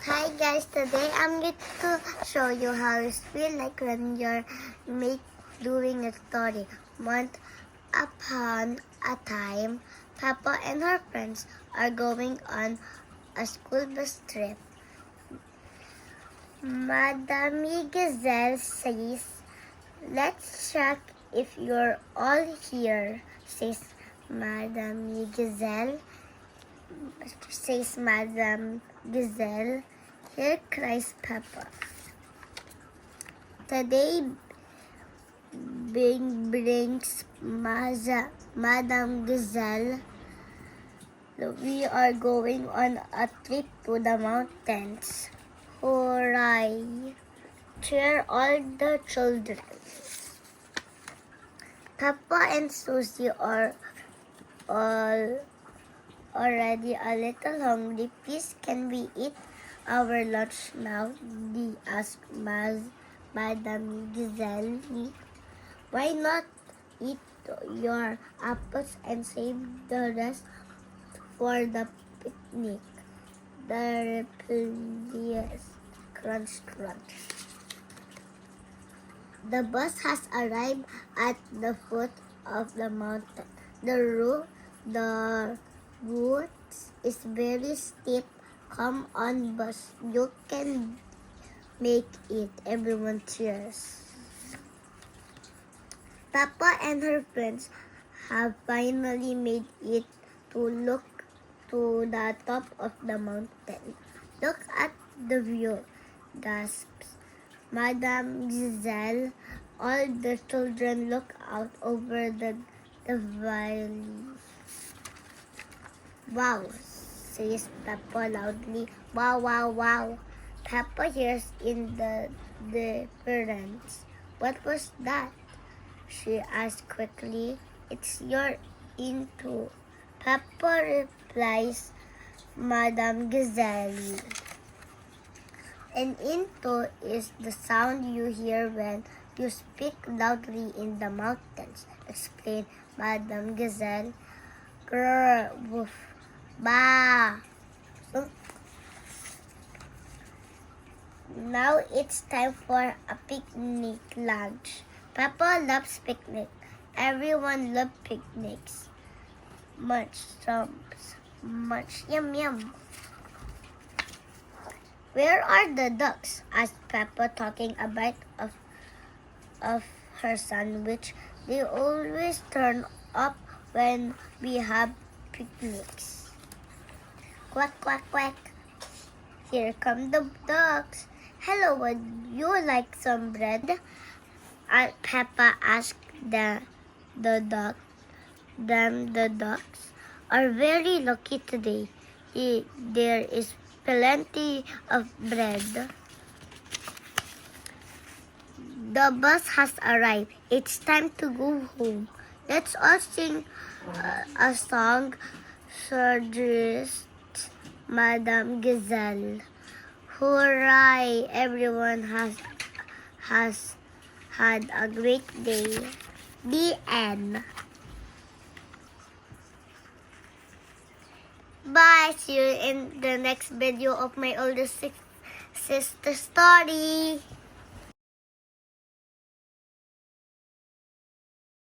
Hi guys, today I'm going to show you how it feels like when you're doing a story. Once upon a time, Papa and her friends are going on a school bus trip. Madame Gazelle says, "Let's check if you're all here," says Madame Gazelle. Here cries Peppa. Today brings Madame Gazelle. We are going on a trip to the mountains. Hooray! Cheer all the children. Peppa and Susie are all already a little hungry. Please, can we eat our lunch now? They asked Madame Gazelle. Why not eat your apples and save the rest for the picnic? The rebellious crunch. The bus has arrived at the foot of the mountain. The route is very steep. Come on, bus. You can make it. Everyone cheers. Peppa and her friends have finally made it to the top of the mountain. Look at the view, gasps Madame Gazelle. All the children look out over the valley. Wow, says Peppa loudly. Wow, wow, wow. Peppa hears in the difference. What was that? She asked quickly. It's your into. Peppa replies Madame Gazelle. An into is the sound you hear when you speak loudly in the mountains, explained Madame Gazelle. Grrr, woof, ba. Now it's time for a picnic lunch. Peppa loves picnic. Everyone loves picnics. Much yum yum. Where are the ducks? Asked Peppa, taking a bite of her sandwich. They always turn up when we have picnics. Quack, quack, quack. Here come the ducks. Hello, would you like some bread? Peppa asked the duck. The ducks are very lucky today. There is plenty of bread. The bus has arrived. It's time to go home. Let's all sing a song, suggests Madame Gazelle. Hooray! Everyone has had a great day. The end. Bye. See you in the next video of my older sister story.